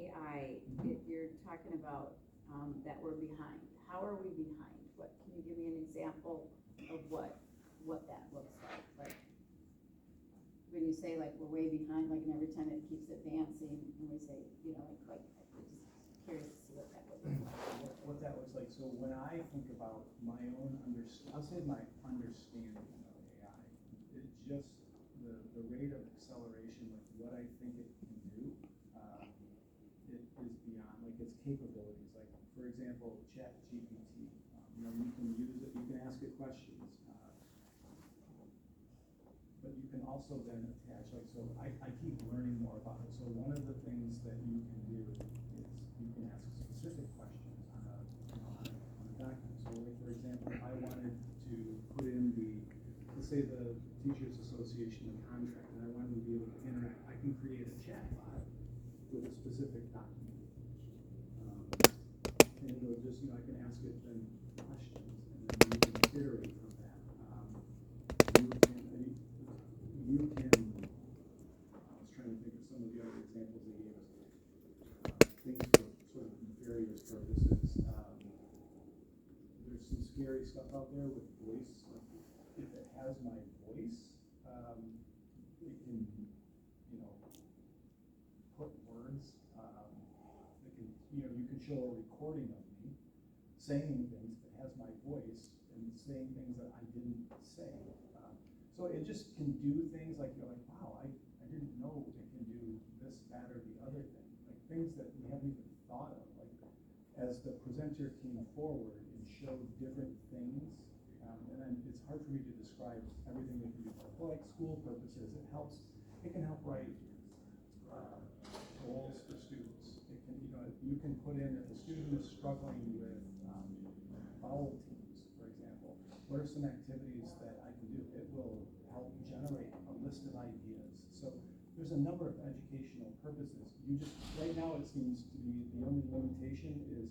AI, you're talking about that we're behind. How are we behind? What, can you give me an example of what that looks like? Like, when you say like we're way behind, like, and every time it keeps advancing, and we say, you know, like I'm just curious to see what that would look like. What that looks like. So when I think about my own I'll say my understanding of AI, it just the rate of acceleration, like what I think it can do, it is beyond like its capabilities. Like for example, ChatGPT. You know, you can use it. You can ask it questions. But you can also then attach, like, so I keep learning more about it. So one of the things that you can do is you can ask specific questions on a document. So like, for example, if I wanted to put in let's say the Teachers Association contract, and I wanted to be able to interact, I can create a chat bot with a specific document. And it'll just, you know, I can ask it then questions, and then you can iterate from that. You can, I was trying to think of some of the other examples they gave us. Things for sort of various purposes. There's some scary stuff out there with voice. If it has my voice, it can, you know, put words. It can, you know, you can show a recording of me saying things that has my voice and saying things that I didn't say. So it just can do things like, you're like, wow, I didn't know it can do this, that, or the other thing. Like things that we haven't even thought of. Like as the presenter came forward and showed different things, and then it's hard for me to describe everything they can do. For like school purposes, it can help write goals for students. It can, you know, you can put in if a student is struggling with bowel teams, for example, what are some activities that I can do? It will help generate a list of ideas. So there's a number of educational purposes. You just, right now it seems to be the only limitation is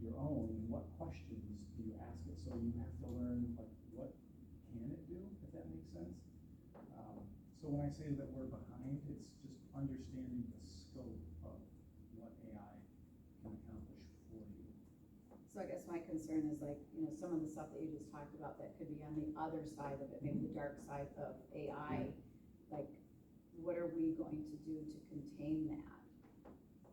your own. What questions do you ask it? So you have to learn, like, what can it do, if that makes sense? So when I say that we're behind, it's just understanding the scope of what AI can accomplish for you. So I guess my concern is like, you know, some of the stuff that you just talked about that could be on the other side of it, maybe the dark side of AI. Like, what are we going to do to contain that?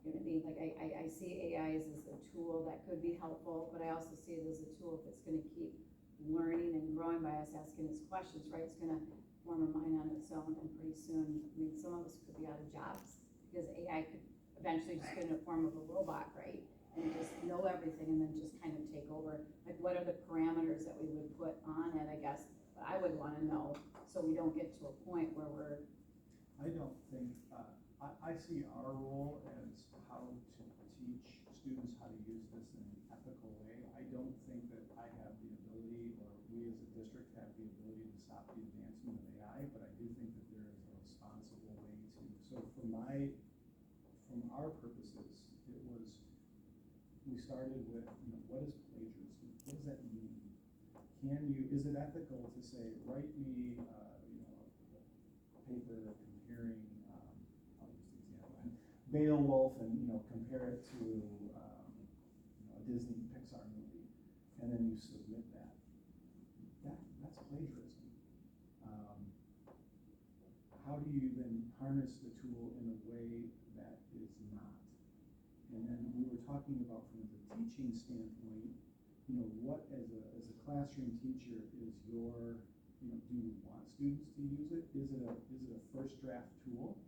You know what I mean? Like, I see AI as a tool that could be helpful, but I also see it as a tool that's going to keep learning and growing by us asking its questions, right? It's going to form a mind on its own, and pretty soon, I mean, some of us could be out of jobs because AI could eventually just get in a form of a robot, right? And just know everything and then just kind of take over. Like, what are the parameters that we would put on it, I guess, but I would want to know, so we don't get to a point where we're... I don't think, I see our role as how to teach students how to use this in an ethical way. I don't think that I have the ability, or we as a district have the ability to stop the advancement of AI, but I do think that there is a responsible way to. So from our purposes, it was, we started with, you know, what is plagiarism? What does that mean? Is it ethical to say, write me, you know, a paper comparing, I'll use the example, Beowulf, and, you know, compare it to, you know, a Disney Pixar movie, and then you submit that. That's plagiarism. How do you then harness the tool in a way that is not? And then we were talking about from the teaching standpoint, you know, what as a classroom teacher is your, you know, do you want students to use it? Is it a first draft tool?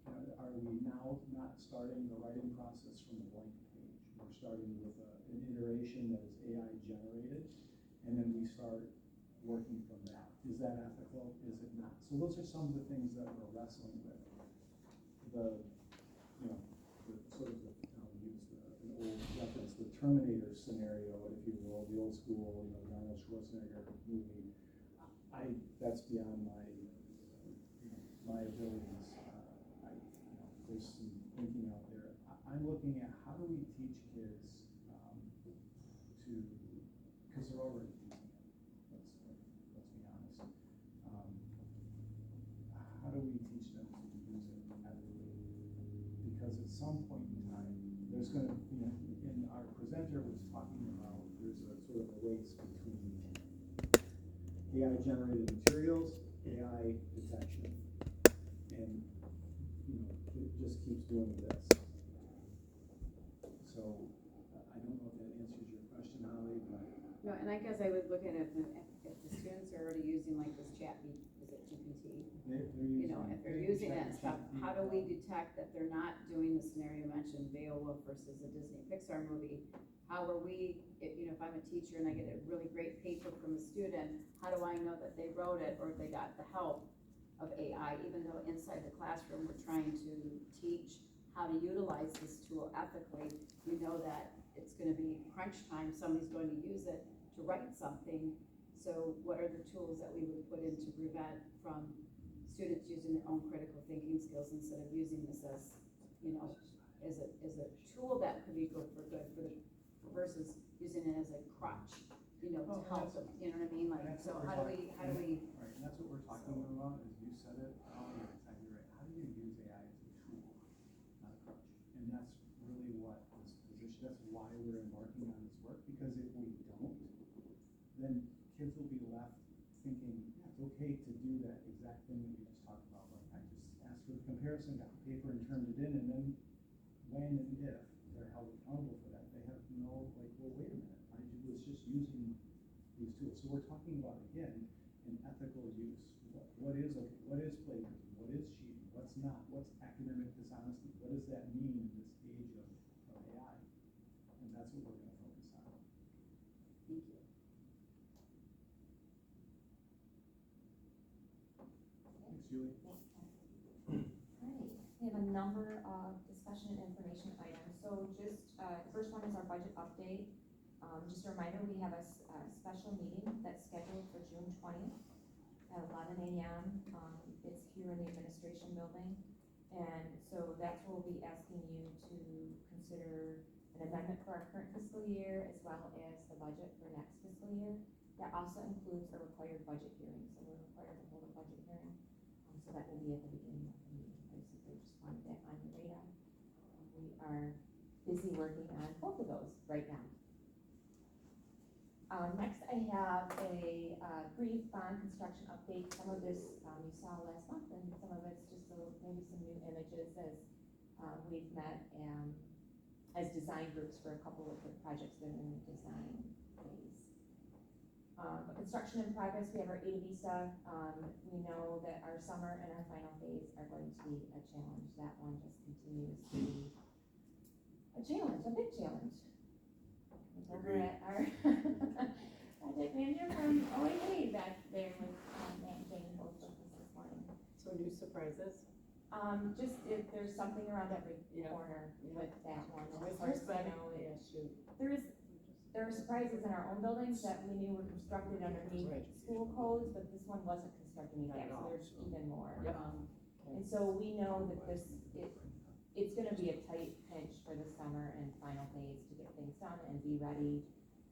Are we now not starting the writing process from a blank page? We're starting with an iteration that is AI generated, and then we start working from that. Is that ethical? Is it not? So those are some of the things that we're wrestling with. You know, the sort of I'll use an old reference, the Terminator scenario, if you will, the old school, you know, Arnold Schwarzenegger movie. That's beyond my, you know, my abilities. You know, there's some thinking out there. I'm looking at how do we teach kids because they're already using it. Let's be honest. How do we teach them to use it ethically? Because at some point in There's gonna, and our presenter was talking about, there's a sort of a race between AI generated materials, AI detection. And, it just keeps doing this. So, I don't know if that answers your question, Holly, but. No, and I guess I would look at it, if the students are already using like this is it GPT? They're using. If they're using that stuff, how do we detect that they're not doing the scenario mentioned, Beowulf versus a Disney Pixar movie? How are we, if I'm a teacher and I get a really great paper from a student, how do I know that they wrote it or they got the help of AI, even though inside the classroom we're trying to teach how to utilize this tool ethically? We know that it's gonna be crunch time, somebody's going to use it to write something. So what are the tools that we would put in to prevent from students using their own critical thinking skills instead of using this as, as a tool that could be good versus using it as a crutch, to help them, you know what I mean? Like, so how do we? Right, and that's what we're talking about, as you said it, you're exactly right. How do you use AI as a tool, not a crutch? And that's really what this position, that's why we're embarking on this work, because if we don't, then kids will be left thinking, yeah, it's okay to do that exact thing that we just talked about. Like, I just asked for the comparison, got the paper and turned it in, and then when and if they're held accountable for that, they have no, well, wait a minute, I was just using these tools. So we're talking about, again, an ethical use. What is okay? What is plagiarism? What is cheating? What's not? What's academic dishonesty? What does that mean in this age of AI? And that's what we're going to focus on. Thank you. Thanks, Julie. Alright, we have a number of discussion and information items. So just, the first one is our budget update. Just a reminder, we have a special meeting that's scheduled for June 20th at 11 a.m. It's here in the administration building. And so that's where we'll be asking you to consider an amendment for our current fiscal year as well as the budget for next fiscal year. That also includes a required budget hearing. So we're required to hold a budget hearing. So that will be at the beginning of the meeting. Basically, just wanted that on your radar. We are busy working on both of those right now. Next, I have a brief bond construction update. Some of this you saw last month, and some of it's just maybe some new images as we've met as design groups for a couple of the projects that are in the design phase. Construction in progress, we have our A to B stuff. We know that our summer and our final phase are going to be a challenge. That one just continues to be a challenge, a big challenge. Over at our project manager from OAK back there with Matt and Jane both with us this morning. So new surprises? Just if there's something around every corner with that one. Always Of course, exciting. there are surprises in our own buildings that we knew were constructed underneath school codes, but this one wasn't constructed underneath that, so there's even more. Yep. And so we know that it's gonna be a tight pinch for the summer and final phase to get things done and be ready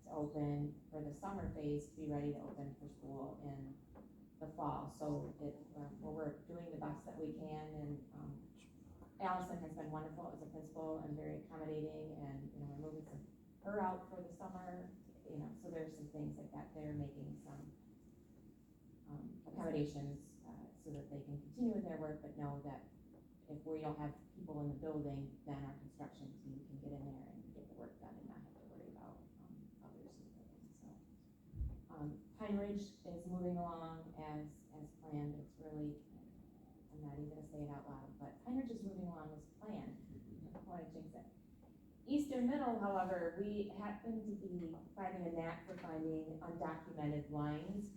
to open for the summer phase, to be ready to open for school in the fall. So we're doing the best that we can, and Allison has been wonderful as a principal and very accommodating, and we're moving her out for the summer, so there's some things like that. They're making some accommodations so that they can continue with their work, but know that if we don't have people in the building, then our construction team can get in there and get the work done and not have to worry about others in the building. So Pine Ridge is moving along as planned. It's really, I'm not even gonna say it out loud, but Pine Ridge is moving along as planned. I don't want to jinx it. Eastern Middle, however, we happen to be finding a knack for finding undocumented lines,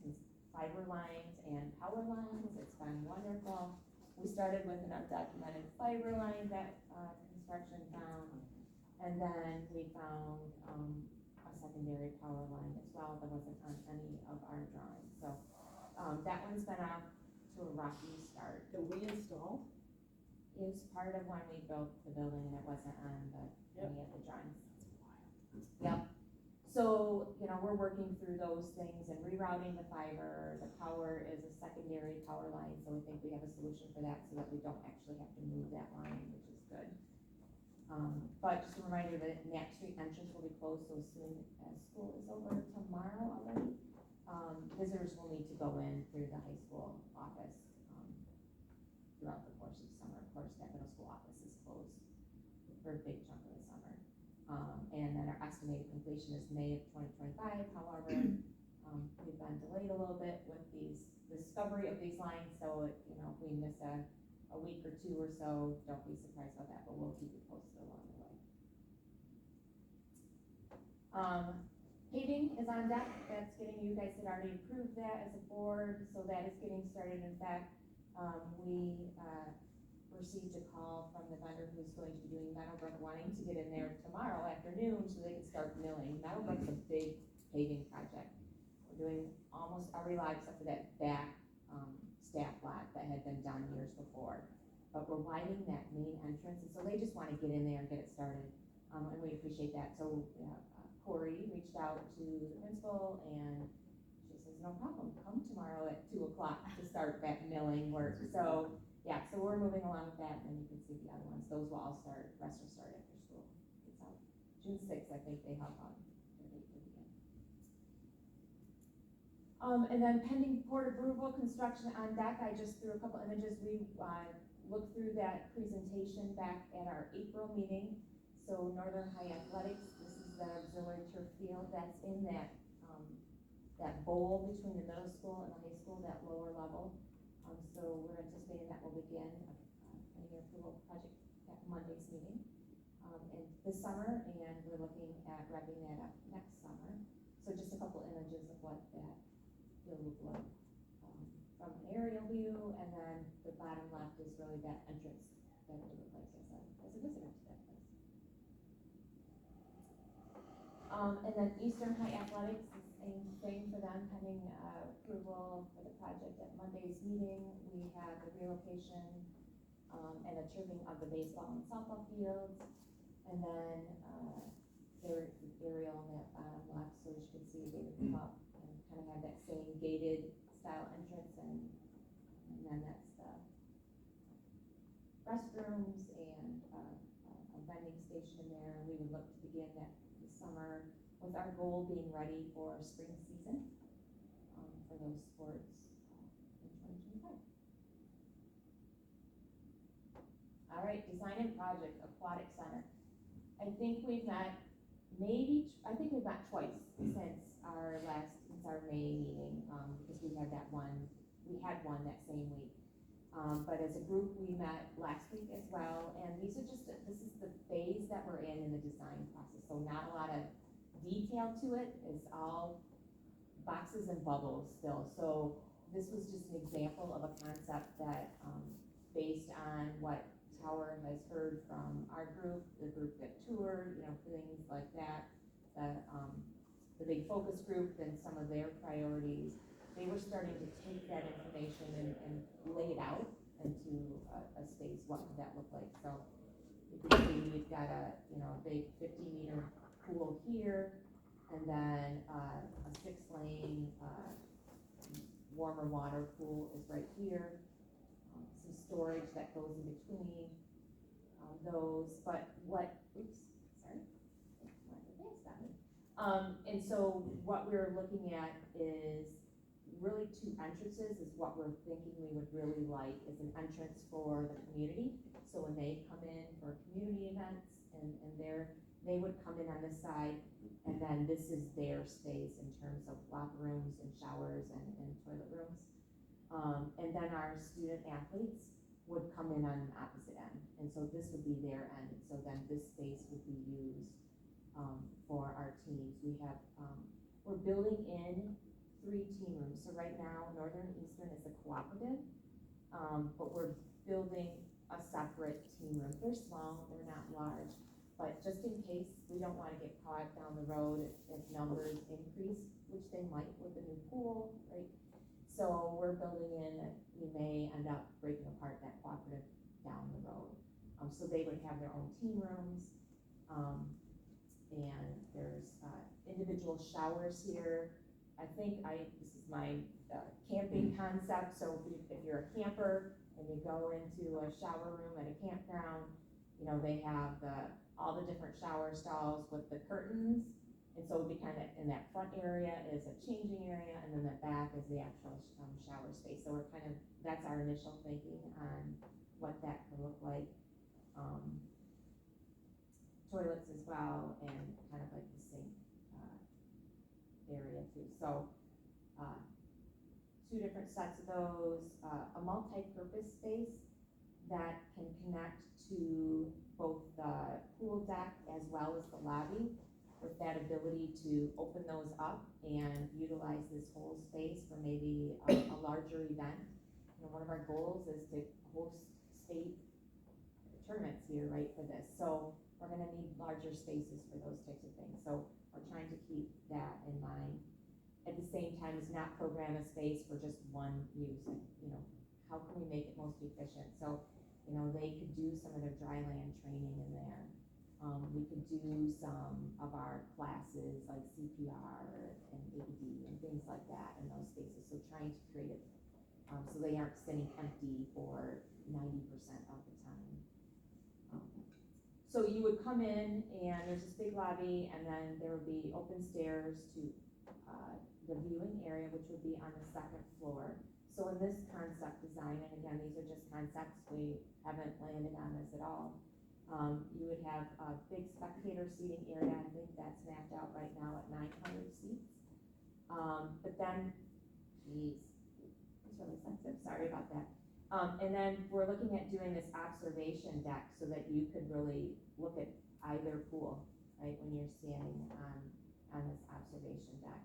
fiber lines and power lines. It's been wonderful. We started with an undocumented fiber line that construction found, and then we found a secondary power line as well that wasn't on any of our drawings. So that one's been off to a rocky start. That we installed? It was part of when we built the building, and it wasn't on any of the drawings. Yep. So, we're working through those things and rerouting the fiber. The power is a secondary power line, so we think we have a solution for that so that we don't actually have to move that line, which is good. But just a reminder that Knapp Street entrance will be closed so as soon as school is over tomorrow already. Visitors will need to go in through the high school office, throughout the course of the summer. Of course, that middle school office is closed for a big chunk of the summer. And then our estimated completion is May of 2025. However, we've been delayed a little bit with these discovery of these lines, so if we miss a week or two or so, don't be surprised about that, but we'll keep you posted along the way. Paving is on deck. That's you guys had already approved that as a board, so that is getting started. In fact, we received a call from the vendor who's going to be doing Meadowbrook, wanting to get in there tomorrow afternoon so they can start milling. Meadowbrook's a big paving project. We're doing almost every lot except for that back staff lot that had been done years before. But we're widening that main entrance, and so they just want to get in there and get it started, and we appreciate that. So Corey reached out to the principal, and she says, no problem, come tomorrow at 2 o'clock to start that milling work. So yeah, so we're moving along with that, and then you can see the other ones. Those will all start, rest will start after school. It's out June 6th, I think they help on their date to begin. And then pending board approval, construction on deck. I just threw a couple images. We looked through that presentation back at our April meeting. So Northern High Athletics, this is the auxiliary turf field that's in that that bowl between the middle school and the high school, that lower level. So we're anticipating that will begin pending approval project at Monday's meeting and this summer, and we're looking at wrapping that up next summer. So just a couple images of what that will look like from an aerial view, and then the bottom left is really that entrance that it would look like as a visitor to that place. And then Eastern High Athletics, same thing for them, pending approval for the project at Monday's meeting. We have the relocation and the turfing of the baseball and softball fields, and then there's the aerial on that bottom left, so you can see they would come up and kind of have that same gated style entrance, and then that's the restrooms and a vending station in there. We would look to begin that this summer, with our goal being ready for spring season for those sports in 2025. All right, design and project, aquatic center. I think we've met twice since our May meeting, because we had one that same week. But as a group, we met last week as well, and this is the phase that we're in the design process. So not a lot of detail to it. It's all boxes and bubbles still. So this was just an example of a concept that, based on what Tower has heard from our group, the group that toured, things like that, the big focus group and some of their priorities, they were starting to take that information and lay it out into a space. What would that look like? So you can see we've got a big 50-meter pool here, and then a 6-lane warmer water pool is right here. Some storage that goes in between those, but and so what we're looking at is really 2 entrances is what we're thinking we would really like as an entrance for the community. So when they come in for community events and they would come in on this side, and then this is their space in terms of locker rooms and showers and toilet rooms. And then our student athletes would come in on the opposite end, and so this would be their end. So then this space would be used for our teams. We have, we're building in 3 team rooms. So right now, Northern and Eastern is a cooperative, but we're building a separate team room. They're small, they're not large, but just in case, we don't want to get caught down the road if numbers increase, which they might with the new pool, right? So we're building in that we may end up breaking apart that cooperative down the road. So they would have their own team rooms, and there's individual showers here. I think this is my camping concept. So if you're a camper and you go into a shower room at a campground, you know, they have all the different shower stalls with the curtains. And so it would be kind of, in that front area is a changing area, and then the back is the actual shower space. So we're kind of, that's our initial thinking on what that could look like. Toilets as well, and kind of like the sink area too. So 2 different sets of those, a multi-purpose space that can connect to both the pool deck as well as the lobby, with that ability to open those up and utilize this whole space for maybe a larger event. You know, one of our goals is to host state tournaments here, right, for this. So we're gonna need larger spaces for those types of things. So we're trying to keep that in mind. At the same time, is not program a space for just one use. You know, how can we make it most efficient? So, you know, they could do some of their dry land training in there. We could do some of our classes like CPR and AD and things like that in those spaces. So trying to create it so they aren't sitting empty for 90% of the time. So you would come in and there's this big lobby, and then there would be open stairs to the viewing area, which would be on the 2nd floor. So in this concept design, and again, these are just concepts, we haven't landed on this at all. You would have a big spectator seating area. I think that's mapped out right now at 900 seats. But then, geez, it's really sensitive, sorry about that. And then we're looking at doing this observation deck so that you could really look at either pool, right, when you're standing on this observation deck.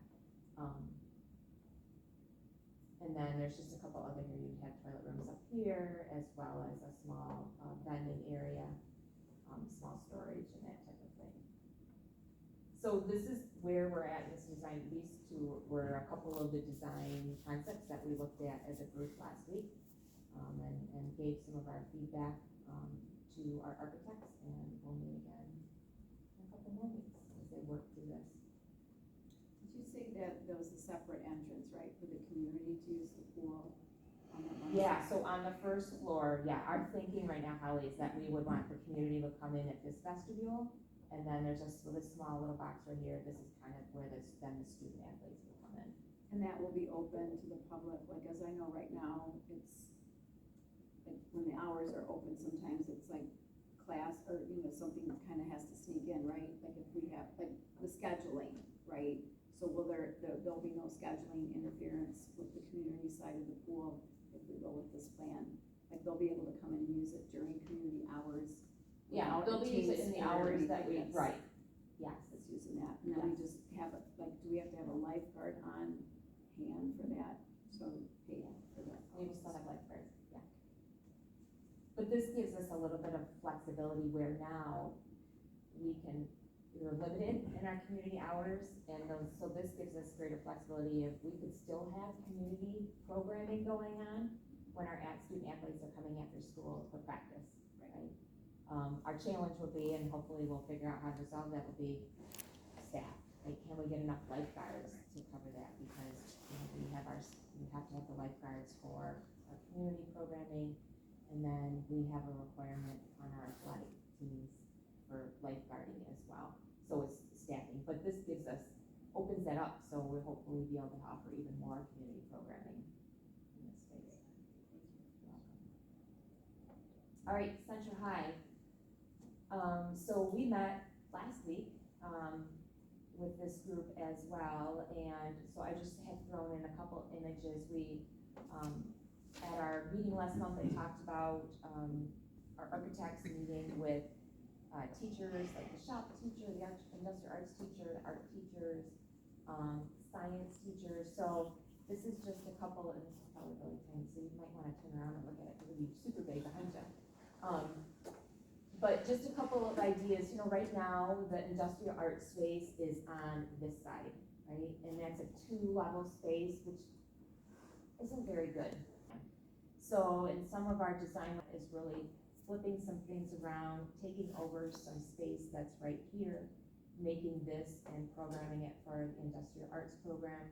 And then there's just a couple other here. You'd have toilet rooms up here, as well as a small vending area, small storage and that type of thing. So this is where we're at in this design. These 2 were a couple of the design concepts that we looked at as a group last week, and gave some of our feedback to our architects, and we'll meet again in a couple more weeks as they work through this. Did you say that there was a separate entrance, right, for the community to use the pool on that one? Yeah, so on the 1st floor, yeah, our thinking right now, Holly, is that we would want the community to come in at this vestibule, and then there's this small little box right here. This is kind of where then the student athletes will come in. And that will be open to the public, like, as I know right now, it's, like, when the hours are open, sometimes it's like class, or, you know, something kind of has to sneak in, right? Like if we have, like, the scheduling, right? So will there'll be no scheduling interference with the community side of the pool if we go with this plan? Like, they'll be able to come in and use it during community hours? Yeah, they'll be using it in the hours that we, right, yes. It's using that, and then we just have, like, do we have to have a lifeguard on hand for that? So pay for that. We will still have lifeguards, yeah. But this gives us a little bit of flexibility where now we're limited in our community hours, and so this gives us greater flexibility if we could still have community programming going on when our student athletes are coming after school for practice, right? Our challenge will be, and hopefully we'll figure out how to resolve that, will be staff. Like, can we get enough lifeguards to cover that? Because, you know, we have to have the lifeguards for our community programming, and then we have a requirement on our athletic teams for lifeguarding as well. So it's staffing, but this opens that up, so we'll hopefully be able to offer even more community programming in this space. All right, Central High. So we met last week with this group as well, and so I just had thrown in a couple images. We at our meeting last month, I talked about our architects meeting with teachers, like the shop teacher, the industrial arts teacher, the art teachers, science teachers. So this is just a couple, and this is probably really tiny, so you might want to turn around and look at it because it'll be super big behind you. But just a couple of ideas. You know, right now the industrial art space is on this side, right? And that's a 2-level space, which isn't very good. So in some of our design is really flipping some things around, taking over some space that's right here, making this and programming it for the industrial arts program.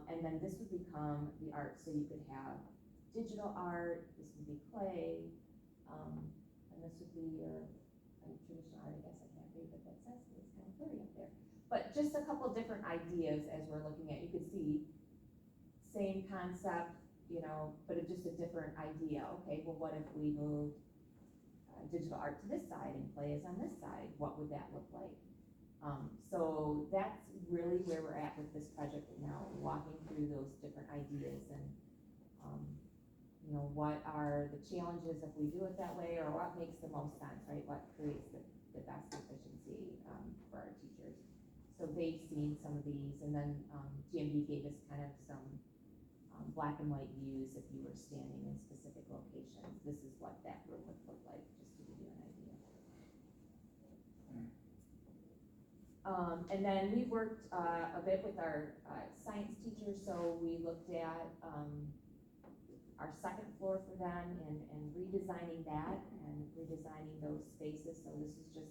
And then this would become the art, so you could have digital art, this would be clay, and this would be your traditional art, I guess I can't read what that says, it's kind of blurry up there. But just a couple different ideas as we're looking at, you could see, same concept, you know, but it's just a different idea. Okay, well, what if we moved digital art to this side and play is on this side? What would that look like? So that's really where we're at with this project now, walking through those different ideas and, you know, what are the challenges if we do it that way, or what makes the most sense, right? What creates the best efficiency for our teachers. So they've seen some of these, and then GMB gave us kind of some black and white views if you were standing in specific locations. This is what that room would look like, just to give you an idea. And then we worked a bit with our science teachers, so we looked at our second floor for them and redesigning that and redesigning those spaces. So this is just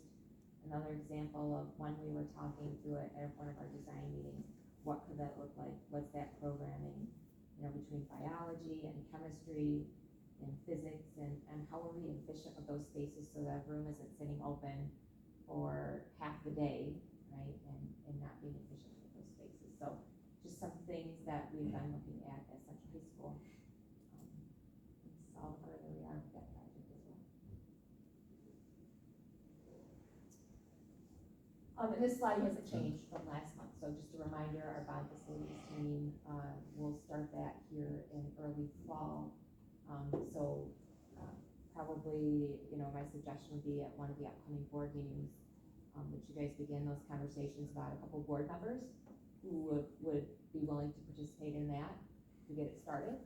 another example of when we were talking through it at one of our design meetings. What could that look like? What's that programming, you know, between biology and chemistry and physics, and how are we efficient with those spaces so that room isn't sitting open for half the day, right, and not being efficient with those spaces. So just some things that we've been looking at Central High School. That's all where we are with that project as well. And this slide hasn't changed from last month, so just a reminder, our bond facilities team will start that here in early fall. Probably, you know, my suggestion would be at one of the upcoming board meetings that you guys begin those conversations about a couple board members who would be willing to participate in that to get it started.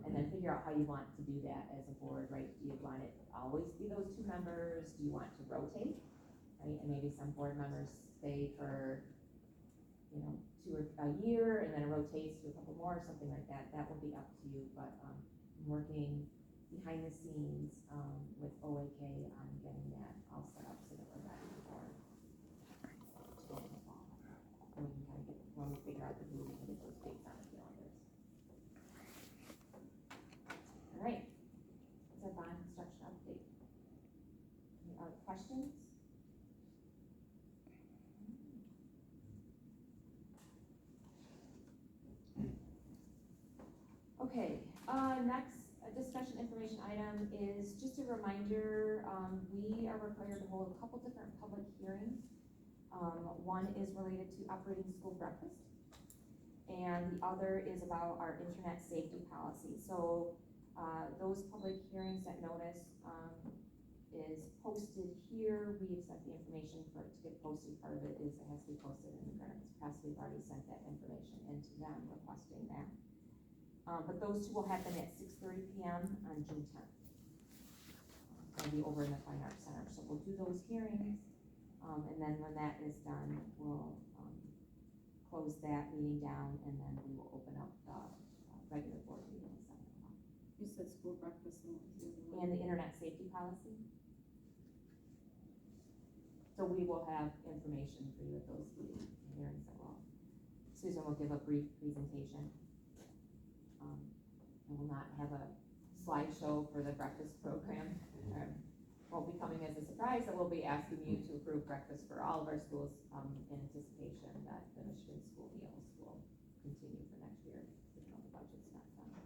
And then figure out how you want to do that as a board, right? Do you want it to always be those two members? Do you want to rotate, right? And maybe some board members stay for, you know, a year, and then it rotates to a couple more, or something like that. That will be up to you, but I'm working behind the scenes with OAK on getting that all set up so that we're ready for to go in the fall. And we can kind of get, when we figure out the who, we can get those dates on the calendars. All right, that's our bond construction update. Any other questions? Okay, next discussion information item is just a reminder, we are required to hold a couple different public hearings. One is related to operating school breakfast, and the other is about our internet safety policy. So those public hearings, that notice is posted here. We have sent the information for it to get posted. Part of it is it has to be posted in the Grants Press. We've already sent that information into them requesting that. But those two will happen at 6:30 p.m. on June 10th. It'll be over in the Fine Arts Center. So we'll do those hearings, and then when that is done, we'll close that meeting down, and then we will open up the regular board meeting at 7 o'clock. You said school breakfast and what was the other one? And the internet safety policy. So we will have information for you at those hearings as well. Susan will give a brief presentation. And we'll not have a slideshow for the breakfast program. Won't be coming as a surprise that we'll be asking you to approve breakfast for all of our schools in anticipation that the Michigan school meals will continue for next year, even though the budget's not done.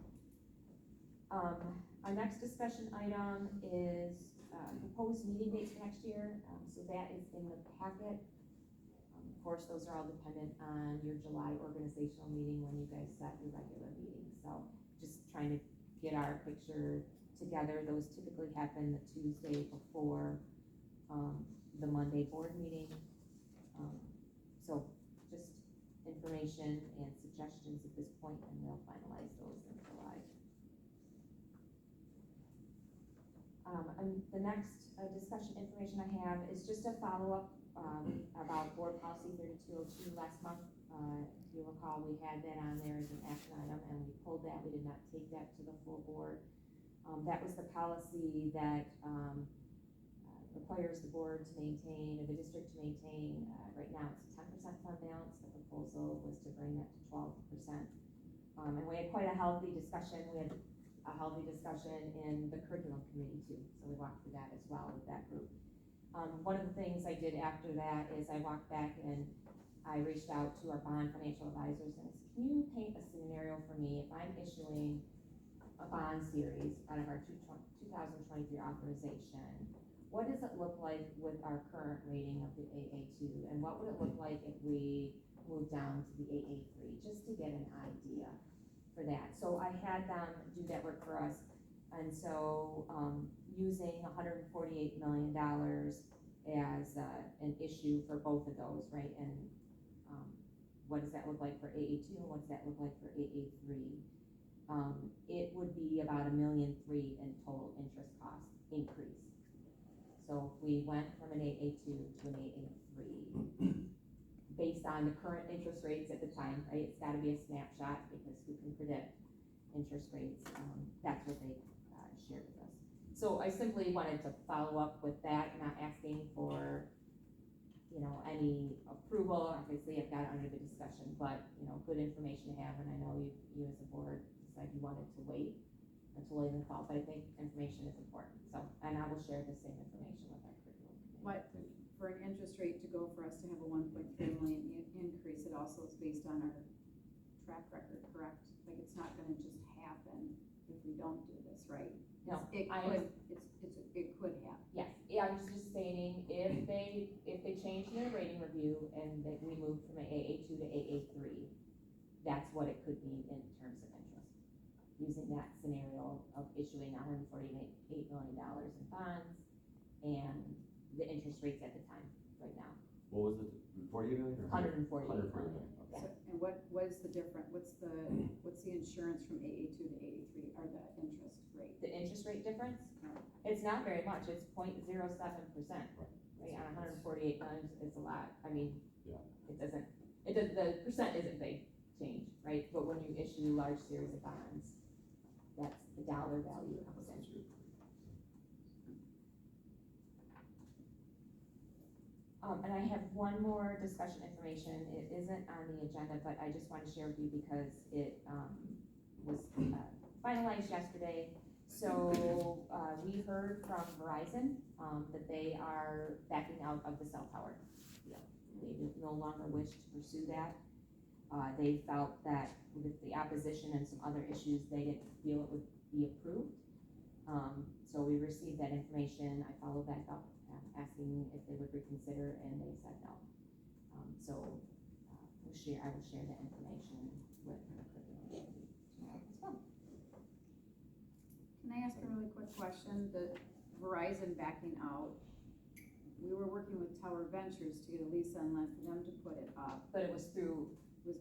Our next discussion item is proposed meeting dates for next year. So that is in the packet. Of course, those are all dependent on your July organizational meeting when you guys set your regular meeting. So just trying to get our picture together. Those typically happen the Tuesday before the Monday board meeting. So just information and suggestions at this point, and we'll finalize those in July. And the next discussion information I have is just a follow-up about board policy 3202 last month. If you recall, we had that on there as an action item, and we pulled that. We did not take that to the full board. That was the policy that requires the board to maintain, or the district to maintain, right now it's a 10% fund balance. The proposal was to bring that to 12%. And we had quite a healthy discussion. We had a healthy discussion in the curriculum committee too, so we walked through that as well with that group. One of the things I did after that is I walked back and I reached out to our bond financial advisors and I said, can you paint a scenario for me if I'm issuing a bond series out of our 2023 authorization? What does it look like with our current rating of the AA2, and what would it look like if we moved down to the AA3, just to get an idea for that. So I had them do that work for us, and so using $148 million as an issue for both of those, right? And what does that look like for AA2, and what does that look like for AA3? It would be about $1.3 million in total interest cost increase. So if we went from an AA2 to an AA3, based on the current interest rates at the time, right? It's gotta be a snapshot because who can predict interest rates? That's what they shared with us. So I simply wanted to follow up with that, not asking for, you know, any approval. Obviously, I've got it under the discussion, but, you know, good information to have, and I know you as a board decided you wanted to wait until later in the fall, but I think information is important, so, and I will share the same information with our curriculum committee. What, for an interest rate to go for us to have a 1.3 million increase, it also is based on our track record, correct? Like, it's not gonna just happen if we don't do this, right? No, It could happen. Yes, yeah, I was just stating, if they change their rating review and that we move from an AA2 to AA3, that's what it could mean in terms of interest. Using that scenario of issuing $148 million in bonds and the interest rates at the time, right now. What was it, 48 million or 148 148 million. million, okay. So, and what is the difference, what's the insurance from AA2 to AA3, or the interest rate? The interest rate difference, Right. it's not very much, it's 0.07%, right, on 148 million is a lot, I mean, Yeah. the percent isn't big change, right, but when you issue large series of bonds, that's the dollar value comes in. And I have one more discussion information, it isn't on the agenda, but I just want to share with you because it, was finalized yesterday. So, we heard from Verizon, that they are backing out of the cell tower deal. They no longer wish to pursue that. They felt that with the opposition and some other issues, they didn't feel it would be approved. So we received that information, I followed back up, asking if they would reconsider, and they said no. So, I will share that information with the curriculum committee tomorrow as well. Can I ask a really quick question? The Verizon backing out, we were working with Tower Ventures to get a lease on land for them to put it up. But it was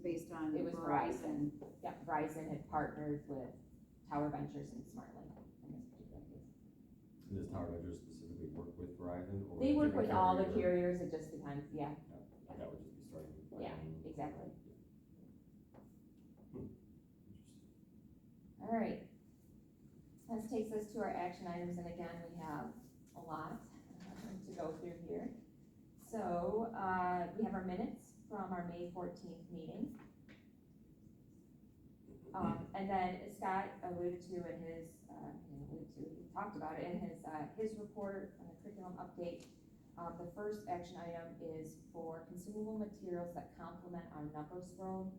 Based on It was Verizon. yeah, Verizon had partnered with Tower Ventures and SmartLink in this particular case. And does Tower Ventures specifically work with Verizon, or? They work different with all the carrier? carriers, it just depends, yeah, Yeah, that would just be starting with. yeah, Verizon. exactly. Interesting. All right. This takes us to our action items, and again, we have a lot to go through here. So, we have our minutes from our May 14th meeting. And then Scott alluded to in his, he talked about it in his report on the curriculum update. The first action item is for consumable materials that complement our numbers room,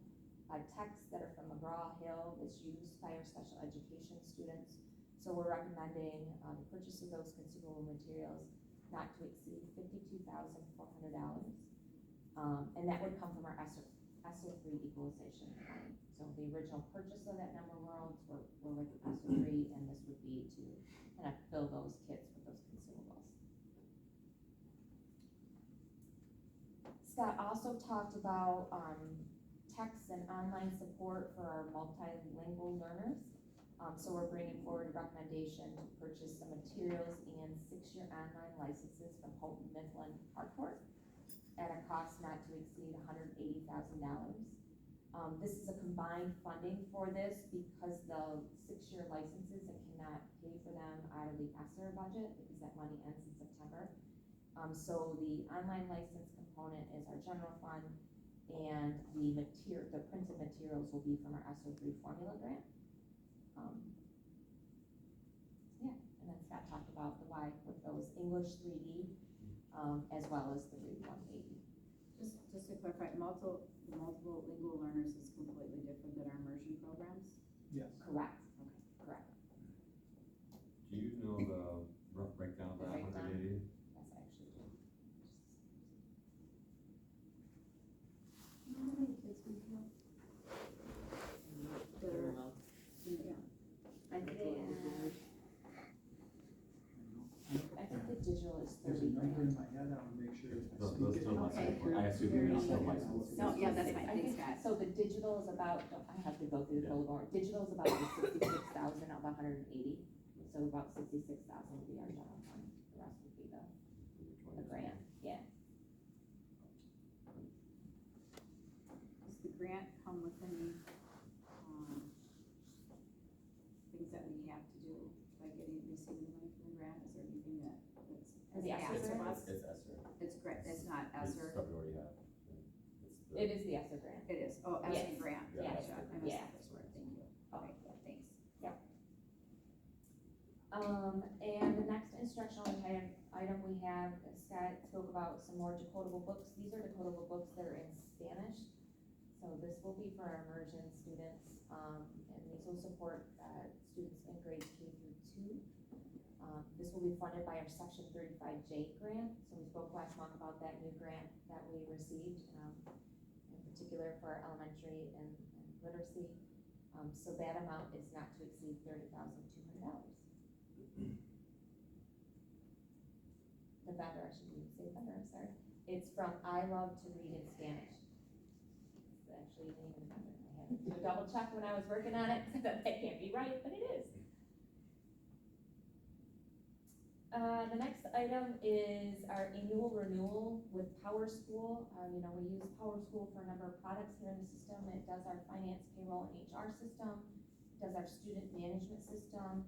texts that are from McGraw-Hill that's used by our special education students. So we're recommending the purchase of those consumable materials not to exceed $52,400. And that would come from our ESSER 3 equalization fund. So the original purchase of that number worlds were with ESSER 3, and this would be to kind of fill those kits with those consumables. Scott also talked about text and online support for our multilingual learners. So we're bringing forward a recommendation to purchase some materials and 6-year online licenses from Houghton Mifflin Harcourt at a cost not to exceed $180,000. This is a combined funding for this because the 6-year licenses, I cannot pay for them out of the ESSER budget because that money ends in September. So the online license component is our general fund, and the printed materials will be from our ESSER 3 formula grant. Scott talked about the why with those English 3D, as well as the Read 180. Just to clarify, multiple lingual learners is completely different than our immersion programs? Yes. Correct, correct. Do you know the rough breakdown of The that breakdown? 180? Yes, I actually do. How many kids we have? That are, yeah. I think they add, I think the digital is There's 30 a number in grand. my head, I wanna make sure. if I Those speak it still out Okay. license, I assume you're still Very- licensed. No, yeah, that's fine, I thanks, think, Scott. so the digital is about, I have to go through the code more, digital is about the 66,000 of 180, so about 66,000 would be our general fund, the rest would be the grant, yeah. Does the grant come with any, things that we have to do by receiving the money from the grant? Is there anything that's The ESSER asked of grant? us? It's ESSER. It's great, it's not It's ESSER, stuff you already have. It is the ESSER grant. it is, oh, ESSER Yes. grant, Yeah. gotcha, I missed Yeah. that first word, thank you. Okay, thanks. And the next instructional item we have, Scott spoke about some more decodable books. These are decodable books that are in Spanish. So this will be for our immersion students, and these will support, students in grades K through 2. This will be funded by our Section 35J grant. So we spoke last month about that new grant that we received, in particular for our elementary and literacy. So that amount is not to exceed $30,200. The vendor, I shouldn't say vendor, I'm sorry. It's from I Love to Read in Spanish. It's actually the name of the vendor. I had to do a double check when I was working on it, that can't be right, but it is. The next item is our annual renewal with Power School. We use Power School for a number of products here in the system. It does our finance, payroll, and HR system. It does our student management system.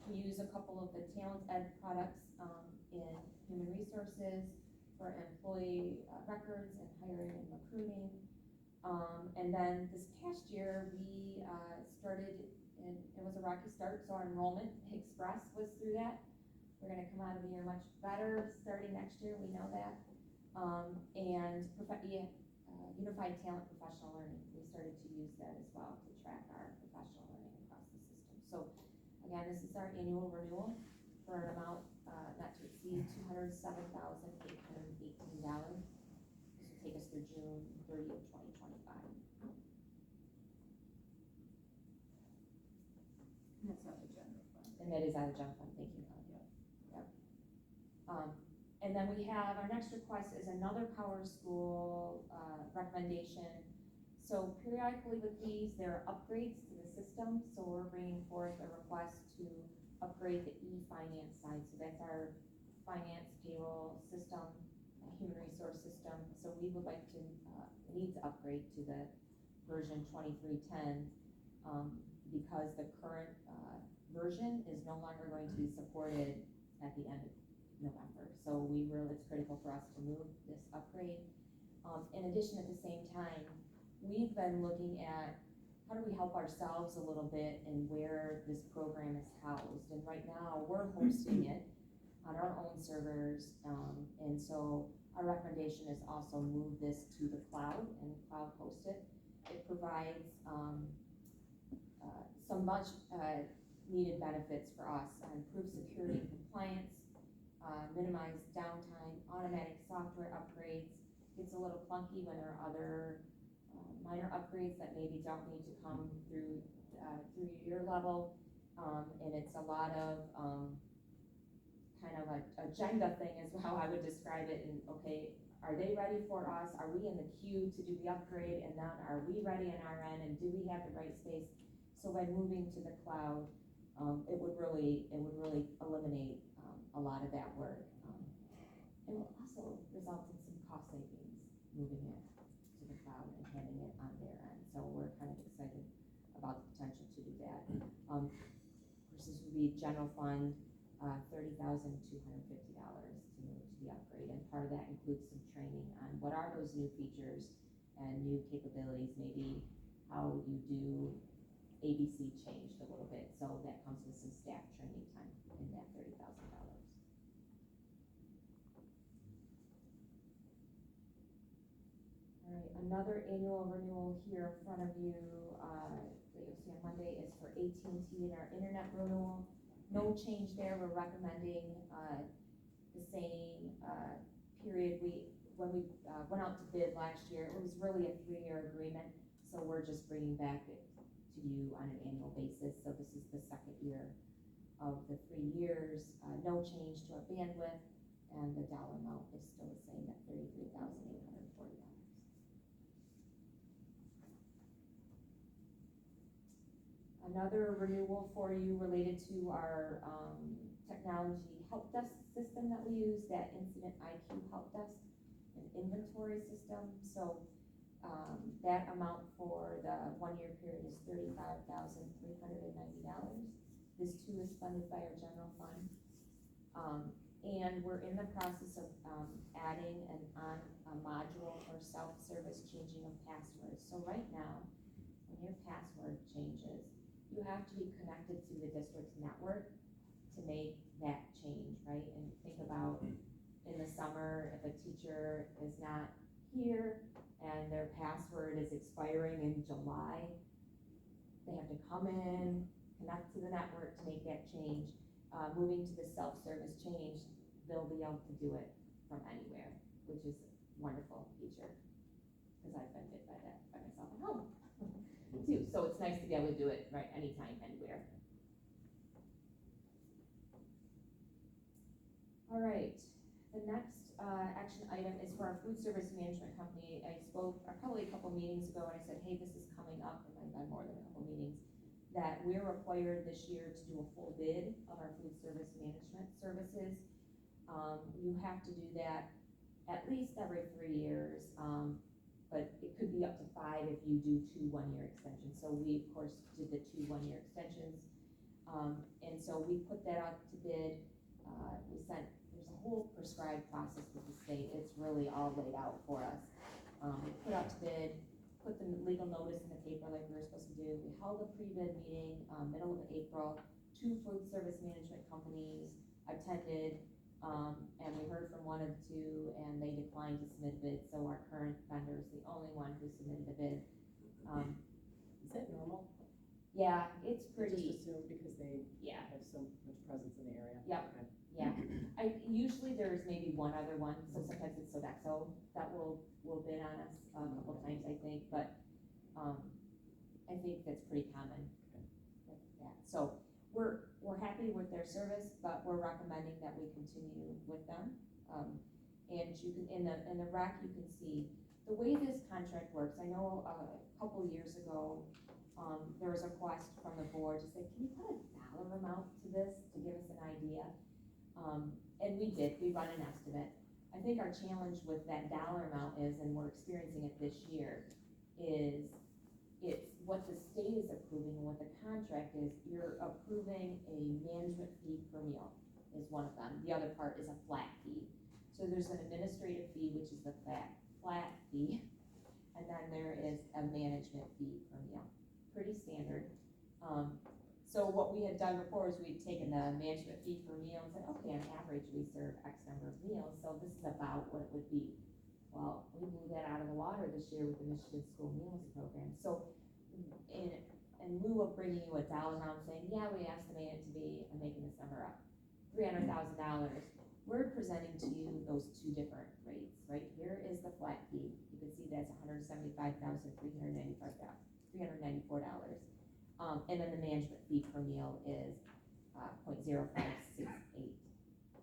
We use a couple of the talent ed products in human resources for employee records and hiring and recruiting. And then this past year, we started, and it was a rocky start, so our enrollment express was through that. We're gonna come out of the year much better starting next year, we know that. And Unified Talent Professional Learning, we started to use that as well to track our professional learning across the system. So again, this is our annual renewal for an amount not to exceed $207,818. This will take us through June 30th, 2025. And that's not the general fund. And that is out of general fund, thank you. And then we have, our next request is another Power School recommendation. So periodically with these, there are upgrades to the system, so we're bringing forth a request to upgrade the e-finance side. So that's our finance, payroll system, human resource system. So we would like to, need to upgrade to the version 2310 because the current version is no longer going to be supported at the end of November. So it's critical for us to move this upgrade. In addition, at the same time, we've been looking at how do we help ourselves a little bit in where this program is housed. And right now, we're hosting it on our own servers. And so our recommendation is also move this to the cloud and cloud host it. It provides some much needed benefits for us, improved security and compliance, minimize downtime, automatic software upgrades. Gets a little clunky when there are other minor upgrades that maybe don't need to come through your level. And it's a lot of kind of a agenda thing is how I would describe it. And okay, are they ready for us? Are we in the queue to do the upgrade? And then are we ready on our end? And do we have the right space? So by moving to the cloud, it would really eliminate a lot of that work. It will also result in some cost savings moving it to the cloud and having it on their end. So we're kind of excited about the potential to do that. Of course, this would be general fund, $30,250 to move to the upgrade. And part of that includes some training on what are those new features and new capabilities, maybe how you do ABC changed a little bit, so that comes with some staff training time in that $30,000. All right, another annual renewal here in front of you, that you'll see on Monday is for AT&T and our internet renewal. No change there, we're recommending, the same, period. When we went out to bid last year, it was really a 3-year agreement, so we're just bringing back it to you on an annual basis, so this is the second year of the 3 years. No change to our bandwidth, and the dollar amount is still the same at $33,840. Another renewal for you related to our technology help desk system that we use, that Incident IQ help desk and inventory system. So that amount for the 1-year period is $35,390. This too is funded by our general fund. And we're in the process of adding a module for self-service changing of passwords. So right now, when your password changes, you have to be connected to the district's network to make that change, right? And think about in the summer, if a teacher is not here and their password is expiring in July, they have to come in, connect to the network to make that change. Moving to the self-service change, they'll be able to do it from anywhere, which is a wonderful feature, because I've been hit by that by myself at home too. So it's nice to be able to do it right anytime, anywhere. All right, the next action item is for our food service management company. I spoke probably a couple meetings ago, and I said, hey, this is coming up, and I've done more than a couple meetings, that we're required this year to do a full bid of our food service management services. You have to do that at least every 3 years, but it could be up to 5 if you do 2 1-year extensions. So we, of course, did the 2 1-year extensions. And so we put that out to bid. There's a whole prescribed process with the state. It's really all laid out for us. We put out to bid, put the legal notice in the paper like we were supposed to do. We held a pre-bid meeting, middle of April. 2 food service management companies attended, and we heard from one of the 2, and they declined to submit a bid, so our current vendor is the only one who submitted a bid. Is that normal? Yeah, it's Just pretty, assumed because they yeah, have so much presence in the area? Yep. Okay. yeah. Usually there's maybe one other one, so sometimes it's Sodexo that will bid on us a couple times, I think, but, I think that's pretty common. with that. So, we're happy with their service, but we're recommending that we continue with them. And you can, in the rec, you can see the way this contract works. I know a couple years ago, there was a request from the board to say, can you put a dollar amount to this to give us an idea? And we did, we run an estimate. I think our challenge with that dollar amount is, and we're experiencing it this year, is it's what the state is approving and what the contract is. You're approving a management fee per meal is one of them. The other part is a flat fee. So there's an administrative fee, which is the flat fee, and then there is a management fee per meal. Pretty standard. So what we had done before is we'd taken the management fee per meal and said, okay, on average we serve X number of meals, so this is about what it would be. Well, we blew that out of the water this year with the Michigan School Meals Program. So in lieu of bringing you a dollar amount saying, yeah, we estimate it to be, I'm making this number up, $300,000, we're presenting to you those 2 different rates, right? Here is the flat fee. You can see that's $175,394. And then the management fee per meal is 0.0568.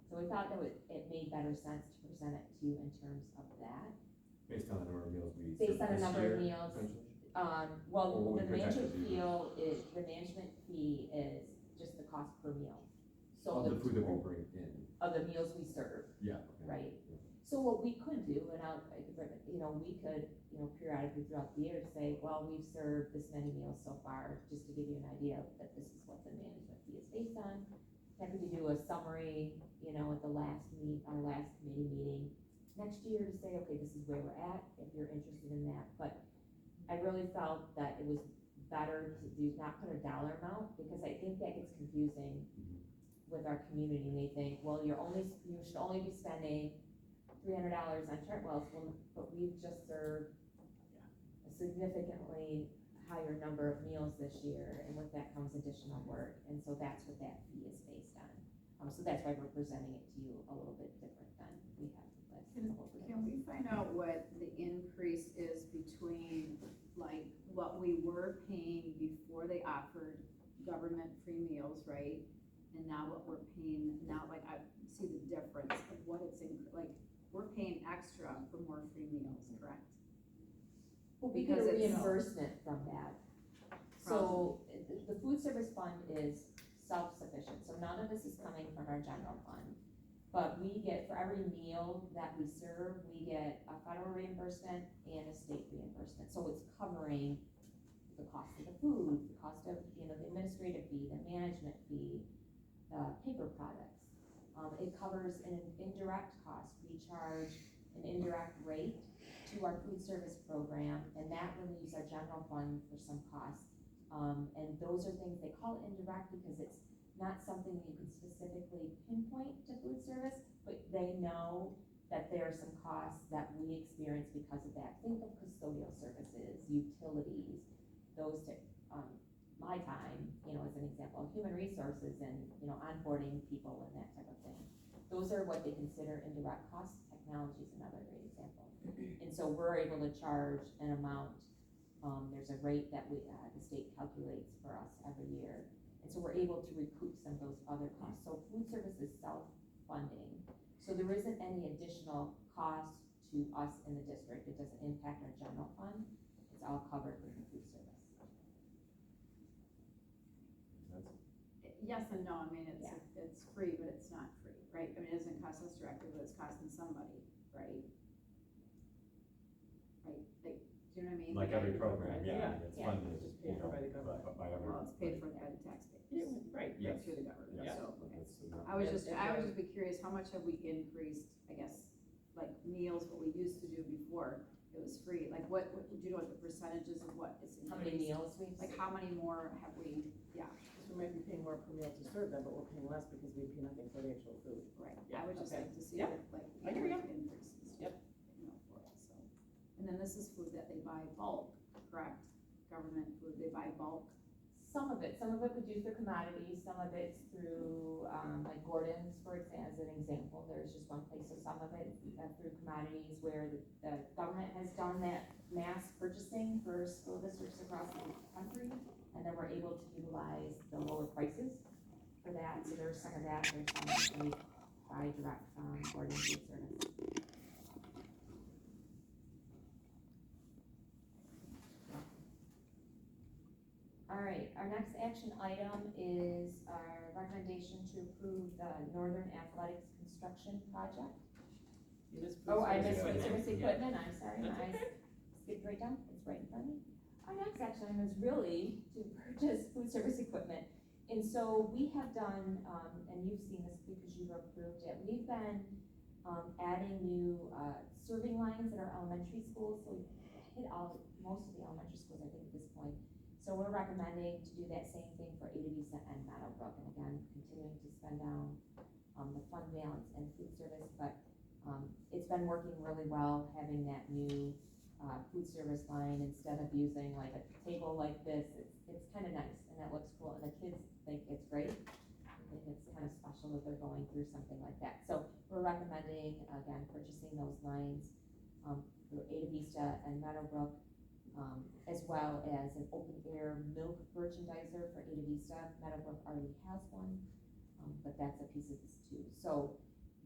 So we thought that it made better sense to present it to you in terms of that. Based on the number of meals we. Based on the serve this number of year, meals. essentially? Well, Or the we projected management fee is just the cost per meal. So Of the food that we bring in. of the meals we serve, Yeah. Okay. right? So what we could do, and we could, periodically throughout the year say, well, we've served this many meals so far, just to give you an idea that this is what the management fee is based on. Happy to do a summary, at the our last committee meeting next year to say, okay, this is where we're at, if you're interested in that. But I really felt that it was better to do, not put a dollar amount, because I think that gets confusing with our community, and they think, well, you should only be spending $300 on Chartwell's, but we've just served a significantly higher number of meals this year, and with that comes additional work, and so that's what that fee is based on. So that's why we're presenting it to you a little bit different than we have the last couple of years. Can we find out what the increase is between, like, what we were paying before they offered government free meals, right? And now what we're paying now, like, I see the difference of what it's like, we're paying extra for more free meals, correct? Well, we get Because a it's- reimbursement from that. So the food service fund is self-sufficient, so none of this is coming from our general fund. But we get, for every meal that we serve, we get a federal reimbursement and a state reimbursement. So it's covering the cost of the food, the cost of, the administrative fee, the management fee, paper products. It covers an indirect cost. We charge an indirect rate to our food service program, and that relieves our general fund for some costs. And those are things, they call it indirect because it's not something you can specifically pinpoint to food service, but they know that there are some costs that we experience because of that. Think of custodial services, utilities, those, my time, as an example, human resources and, onboarding people and that type of thing. Those are what they consider indirect costs. Technology is another great example. And so we're able to charge an amount. There's a rate that the state calculates for us every year. And so we're able to recoup some of those other costs. So food service is self-funding. So there isn't any additional cost to us in the district. It doesn't impact our general fund. It's all covered with the food service. Yes and no, I mean, Yeah. it's free, but it's not free, right? I mean, it doesn't cost us directly, but it's costing somebody, right? Right, like, do you know what I mean? Like every program, yeah, it's Yeah. funded, It's paid for by the government. by every. Well, it's paid for by the taxpayers. Yeah, right. Yes. Through the government, Yes. so, okay. That's enough. I was And- just and, be curious, how much have we increased, I guess, like meals, what we used to do before, it was free, like do you know what the percentages of what is increased? How many meals we've Like how many more have we, We might be paying more per meal to serve them, but we're paying less because we pay nothing for the actual food. right, Yeah, I would just okay. like to see Yep. what, like, I hear ya. increases. Yep. For it, so, and then this is food that they buy bulk, correct? Government food, they buy bulk, Some of it we do through commodities, some of it's through, like Gordon's, for example, as an example, there's just one place, so some of it through commodities where the government has done that mass purchasing for school districts across the country, and then we're able to utilize the lower prices for that, so there's some of that, there's some that we buy direct from Gordon Food Service. All right, our next action item is our recommendation to approve the Northern Athletics Construction Project. You just Oh, I put- missed food Yeah. service equipment, I'm sorry, That's my eyes skipped right down, it's right in front of me. Our next action item is really to purchase food service equipment. And so we have done, and you've seen this because you've approved it, we've been adding new serving lines at our elementary schools, so we hit most of the elementary schools, I think, at this point. So we're recommending to do that same thing for Ada Vista and Meadowbrook, and again, continuing to spend down the fund balance and food service, but it's been working really well, having that new food service line, instead of using like a table like this, it's kind of nice, and it looks cool, and the kids think it's great. I think it's kind of special that they're going through something like that. So we're recommending, again, purchasing those lines through Ada Vista and Meadowbrook, as well as an open air milk merchandiser for Ada Vista. Meadowbrook already has one, but that's a piece of this too. So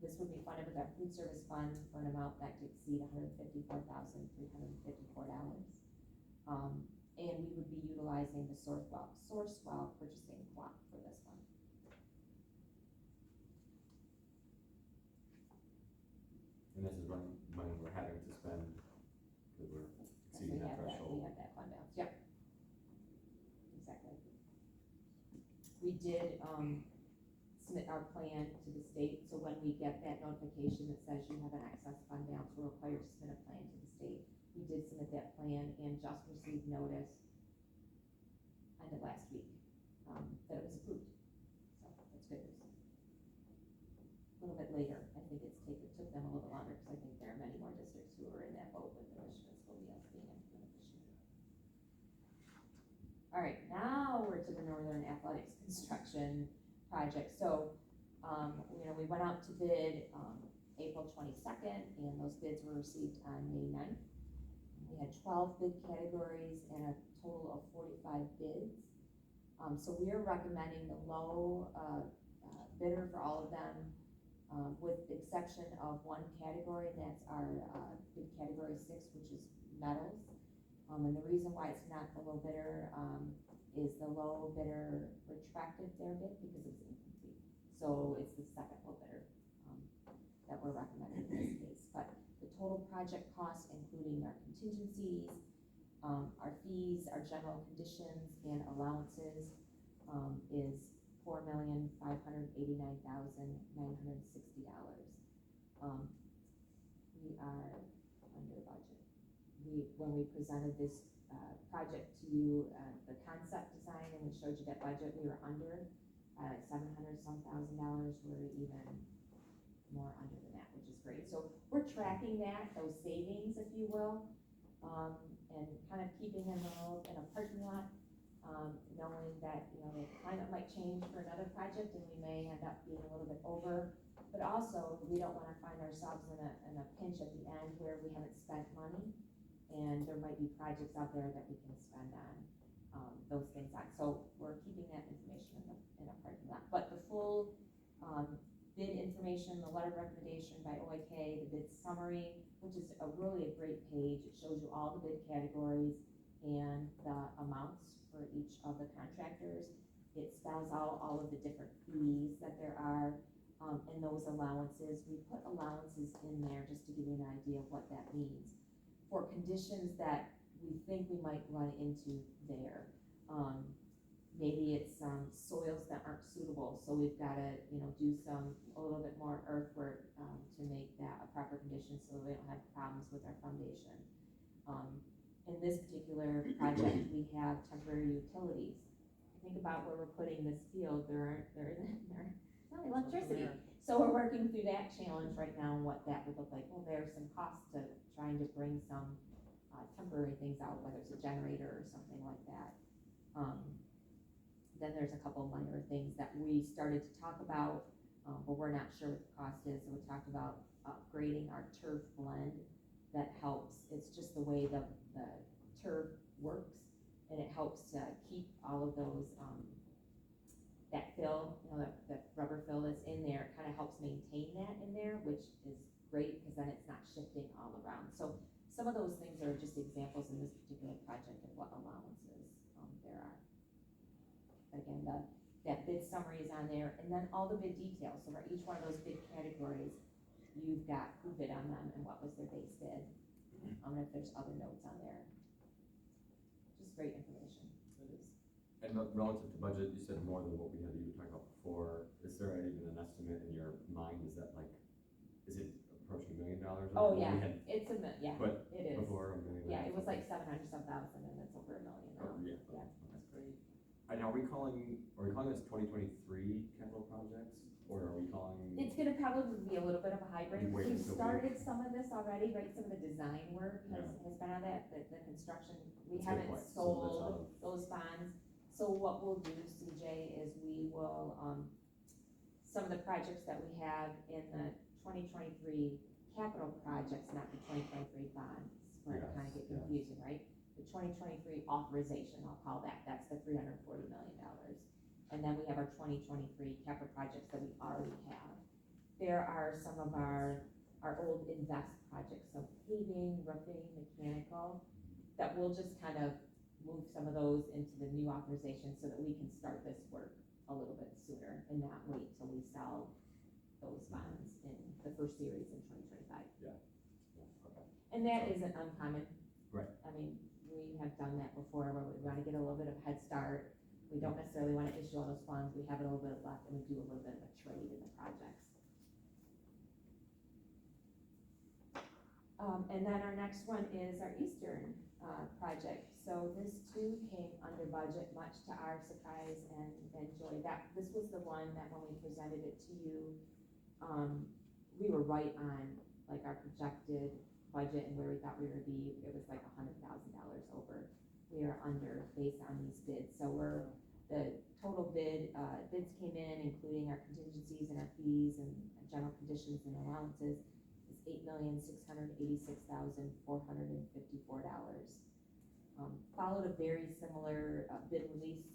this would be funded with our food service fund for an amount that could exceed $154,354. And we would be utilizing the Sourcewell purchasing block for this one. And this is money we're having to spend, because we're exceeding that We threshold. have that fund balance, yep. Exactly. We did, submit our plan to the state, so when we get that notification that says you have an excess fund balance, we're required to submit a plan to the state. We did submit that plan and just received notice end of last week, that it was approved, so that's good news. A little bit later, I think took them a little longer, because I think there are many more districts who are in that boat with the Michigan School BS being implemented this year. All right, now we're to the Northern Athletics construction project. So, we went out to bid, April 22nd, and those bids were received on May 9th. We had 12 bid categories and a total of 45 bids. So we are recommending the low, bidder for all of them, with the exception of one category, and that's our, bid category 6, which is metals. And the reason why it's not the low bidder, is the low bidder retracted their bid because it was incomplete. So it's the second low bidder, that we're recommending in this case. But the total project cost, including our contingencies, our fees, our general conditions, and allowances, is $4,589,960. We are under budget. When we presented this project to you, the concept design, and we showed you that budget, we were under $700-some thousand. We're even more under than that, which is great. So we're tracking those savings, if you will, and kind of keeping them all in a parking lot, knowing that, the climate might change for another project and we may end up being a little bit over. But also, we don't want to find ourselves in a pinch at the end where we haven't spent money, and there might be projects out there that we can spend on those things on. So we're keeping that information in a parking lot. But the full bid information, the letter of recommendation by OIK, the bid summary, which is really a great page. It shows you all the bid categories and the amounts for each of the contractors. It spells out all of the different fees that there are, and those allowances. We put allowances in there just to give you an idea of what that means for conditions that we think we might run into there. Maybe it's soils that aren't suitable, so we've got to, do a little bit more earthwork to make that a proper condition so we don't have problems with our foundation. In this particular project, we have temporary utilities. Think about where we're putting this field. There isn't no electricity. So we're working through that challenge right now and what that would look like. Well, there's some costs to trying to bring some temporary things out, whether it's a generator or something like that. Then there's a couple of minor things that we started to talk about, but we're not sure what the cost is. So we talked about upgrading our turf blend. That helps. It's just the way the turf works, and it helps to keep all of those, that fill, that rubber fill that's in there. It kind of helps maintain that in there, which is great because then it's not shifting all around. So some of those things are just examples in this particular project of what allowances there are. Again, that bid summary is on there, and then all the bid details. So for each one of those bid categories, you've got who bid on them and what was their base bid. And if there's other notes on there. Just great information. And relative to budget, you said more than what we had even talked about before. Is there even an estimate in your mind? Is it approaching $1 million? Oh, yeah, it's it is. Before $1 million? Yeah, it was like 700-some thousand, and it's over $1 million now. Oh, yeah. Yeah. That's great. And are we calling this 2023 capital projects, or are we calling? It's gonna probably be a little bit of a hybrid. Wait We've until started some of this already, right? Some of the design work has been on that, the construction. We haven't sold those bonds. So what we'll do, CJ, is we will, some of the projects that we have in the 2023 capital projects, not the 2023 bonds, where it kind of get confusing, right? The 2023 authorization, I'll call that, that's the $340 million. And then we have our 2023 capital projects that we already have. There are some of our old invest projects, so paving, roofing, mechanical, that we'll just kind of move some of those into the new authorization so that we can start this work a little bit sooner and not wait till we sell those bonds in the first series in 2025. Okay. And that isn't uncommon. Right. I mean, we have done that before where we want to get a little bit of a head start. We don't necessarily want to issue all those funds. We have a little bit left, and we do a little bit of a trade in the projects. And then our next one is our Eastern, project. So this too came under budget, much to our surprise and joy. This was the one that when we presented it to you, we were right on like our projected budget and where we thought we would be. It was like $100,000 over. We are under based on these bids. So the total bids came in, including our contingencies and our fees and general conditions and allowances, is $8,686,454. Followed a very similar bid release,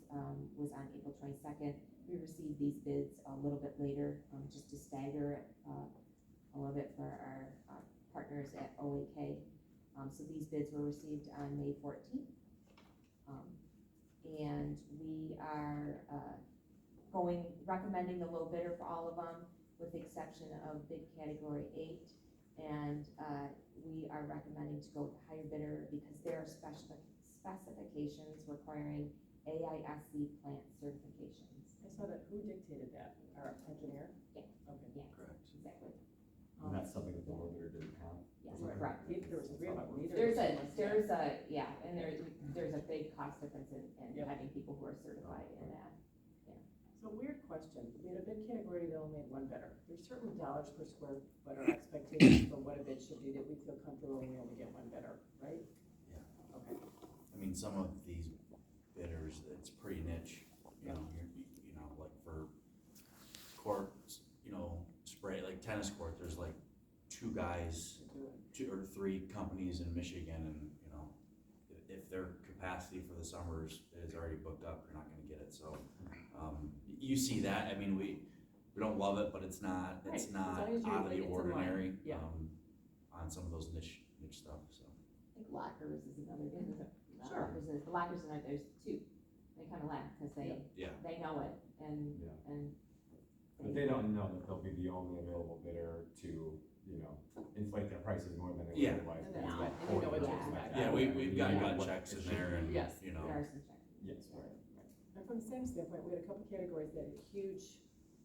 was on April 22nd. We received these bids a little bit later, just to stagger it a little bit for our partners at OAK. So these bids were received on May 14th. And we are recommending the low bidder for all of them, with the exception of bid category 8. And we are recommending to go with the higher bidder because there are specifications requiring AISC plant certifications. I saw that, who dictated that? Our engineer? Yeah. Okay. Yeah, Correct. exactly. And that's something that the low bidder didn't have. Yes, Was that correct. There was a real meter. There's a big cost difference in Yep. having people who are certified in that. So weird question, we had a bid category that only had one bidder. There's certain dollars per square foot or expectations for what a bid should be that we feel comfortable when we only get one bidder, right? Yeah. Okay. I mean, some of these bidders, it's pretty niche, you know, you know, like for courts, you know, spray, like tennis court, there's like two guys, To do it. 2 or 3 companies in Michigan, and, you know, if their capacity for the summers is already booked up, you're not gonna get it, so, you see that, I mean, we don't love it, but it's not Right, as not long as you're- out of the it's in line. ordinary, Yeah. on some of those niche stuff, so. I think lockers is another, isn't it? Sure. Lockers and there's 2. They kind of laugh because Yeah. they know it and. But they don't know that they'll be the only available bidder to, inflate their prices more than they would Yeah. otherwise. And be that's right. And you for know what the to business like expect. that. Yeah, we've got You know gut what checks it in should there, be. and, Yes. you There know, are some checks. Yes, right. And from the same standpoint, we had a couple categories that had a huge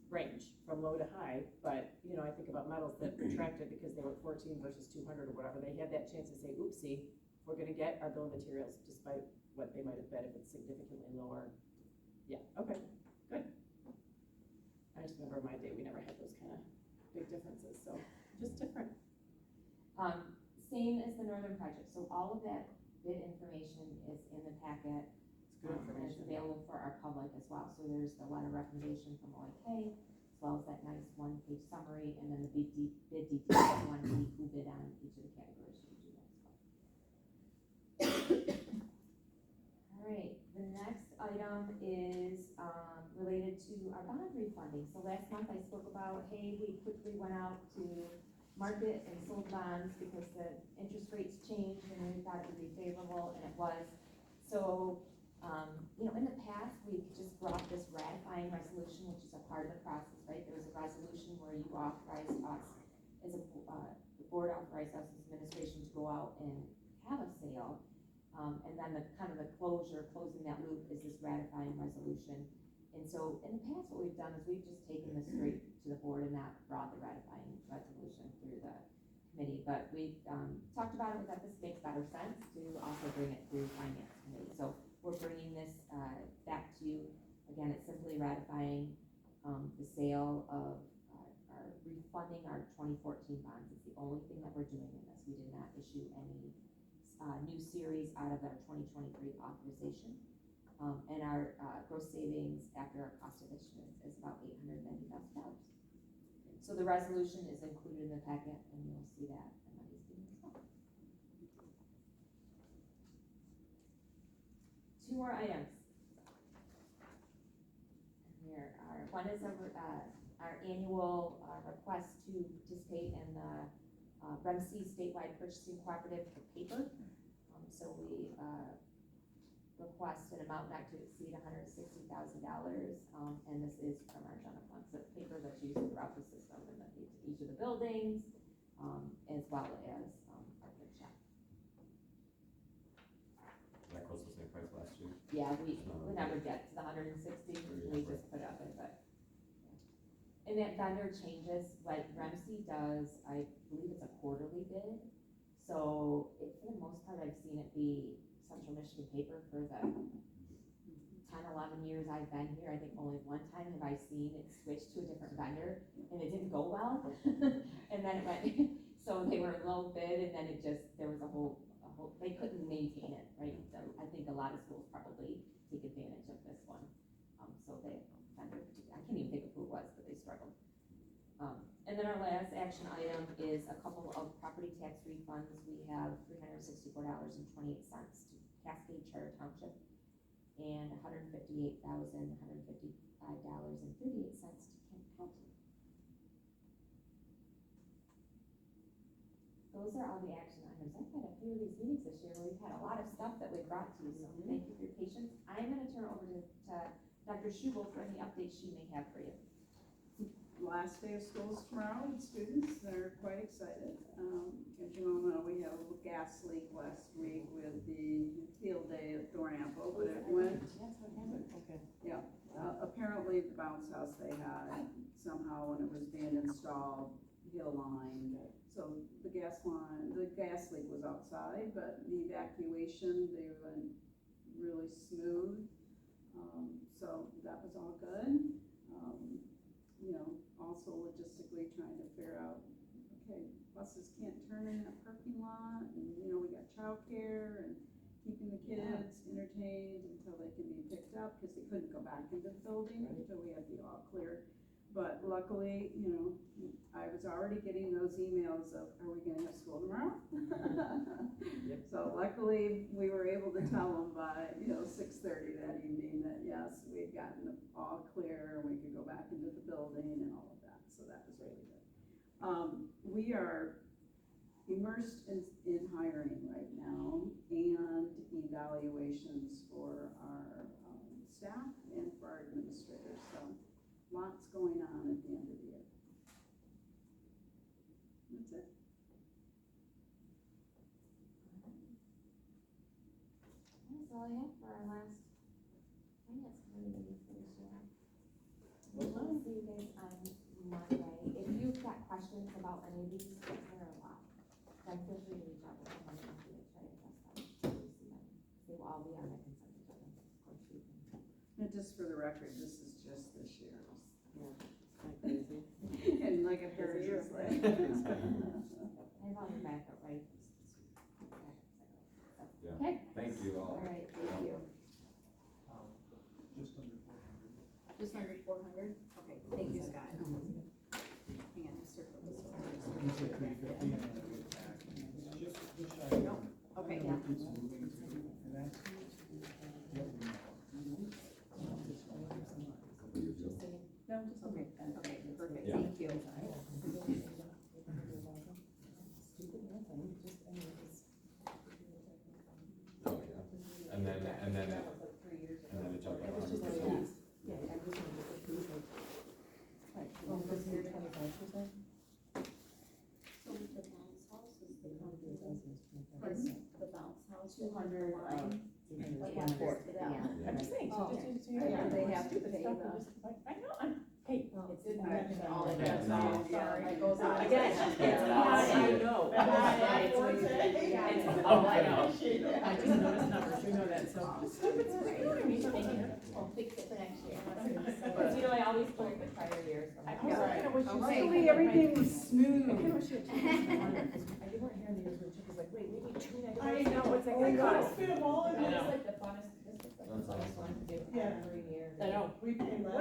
range from low to high, but, I think about metals that retracted because they were 14 versus 200 or whatever. They had that chance to say, oopsie, we're gonna get our bill of materials despite what they might have bet if it's significantly lower. Yeah, okay, good. I just remember my day, we never had those kind of big differences, so just different. Same as the Northern project, so all of that bid information is in the packet. It's good And it's information. available for our public as well, so there's the letter of recommendation from OAK, as well as that nice one-page summary, and then the bid details, if you want to see who bid on each of the categories. You can do that as well. All right, the next item is, related to our bond refunding. So last month I spoke about, hey, we quickly went out to market and sold bonds because the interest rates changed and we thought it would be favorable, and it was. So, in the past, we've just brought this ratifying resolution, which is a part of the process, right? There was a resolution where you authorized us, the board authorized us as administration to go out and have a sale. And then closing that loop is this ratifying resolution. And so in the past, what we've done is we've just taken this straight to the board and not brought the ratifying resolution through the committee. But we've talked about it, we thought this makes better sense to also bring it through finance committee. So we're bringing this back to you. Again, it's simply ratifying the sale of refunding our 2014 bonds. It's the only thing that we're doing in this. We did not issue any new series out of our 2023 authorization. And our gross savings after our cost of issuance is about $890,000. So the resolution is included in the packet, and you'll see that in my meeting as well. 2 more items. Here are, one is our annual request to participate in the REMC statewide purchasing cooperative for paper. So we request an amount not to exceed $160,000, and this is from our general fund. So it's paper that's used throughout the system in each of the buildings, as well as our gift shop. That close to the same price last year? Yeah, we never get to the 160, we just put up with it. And that vendor changes, like REMC does, I believe it's a quarterly bid, So for the most part, I've seen it be Central Michigan paper for the 10, 11 years I've been here. I think only one time have I seen it switch to a different vendor and it didn't go well. And then it went, so they were low bid and then it just, there was a whole, they couldn't maintain it, right? So I think a lot of schools probably take advantage of this one. So they, vendor, I can't even think of who it was, but they struggled. And then our last action item is a couple of property tax refunds. We have $364.28 to Cascade Charter Township and $158,155.38 to Kent County. Those are all the action items. I've had a few of these meetings this year where we've had a lot of stuff that we've brought to you, so thank you for your patience. I'm gonna turn it over to Dr. Schubel for any updates she may have for you. Last day of school is tomorrow, and students are quite excited. As you all know, we had a little gas leak last week with the field day at Thornapple, but it went, yeah. Apparently the bounce house they had, somehow when it was being installed, hit a line. So the gas leak was outside, but the evacuation, they went really smooth. So that was all good. You know, also logistically trying to figure out, okay, buses can't turn in that parking lot, and, you know, we got childcare and keeping the kids entertained until they can be picked up, because they couldn't go back into the building until we had the all clear. But luckily, you know, I was already getting those emails of, are we gonna have school tomorrow? So luckily, we were able to tell them by, 6:30 that evening that yes, we had gotten the all clear, and we could go back into the building and all of that, so that was really good. We are immersed in hiring right now and evaluations for our staff and for our administrators, so lots going on at the end of the year. That's it. That's all I have for our last finance committee meeting for this year. We'll see you guys on Monday. If you've got questions about any of these, there are a lot. Then feel free to reach out to someone and we can try to address them. They will all be on the consent agenda, of course you can. And just for the record, this is just this year's. Crazy. And like a pair of years I later. have all your backup, right? Yeah. Okay. Thank you all. All right, thank you. Just under 400. Just under 400? Okay, thank you, Scott. Hang on, just circle this over. You said 350 and then it went back. Just shy of. Nope. Okay, I know yeah. it's moving to, and that's what we know. Couple years ago. No, just, okay, perfect, Yeah. thank you. Oh, yeah. And then it's up. It was just a piece. Yeah, everything was a piece of. Right, well, this year 25%. So the bounce house is the, Pardon? the bounce house. 200, line. What yeah, happens for- to them? yeah. I'm just saying, so Oh. just, Yeah, yeah, they have to stupid pay stuff, the- I'm just like, I know, hey, it's in the. All of Yeah, that, no. so, sorry, it goes on. Again, it's not, I know. It's when you say, Yeah. it's, oh, I know. I just noticed numbers, you know that, so. Stupid, you know what I mean? Thank you. We'll fix it for next year. But- Because, I always put the prior years. I was looking at what you Okay. said. Hopefully everything was I smooth. kind of wish you had changed the one, because I didn't hear the years where she was like, wait, we need 295. I know. What's that I gonna couldn't cost? fit them all in. I know. It's like the funnest, this is like the That's funnest awesome. one to do Yeah. every year. I know. We paid less.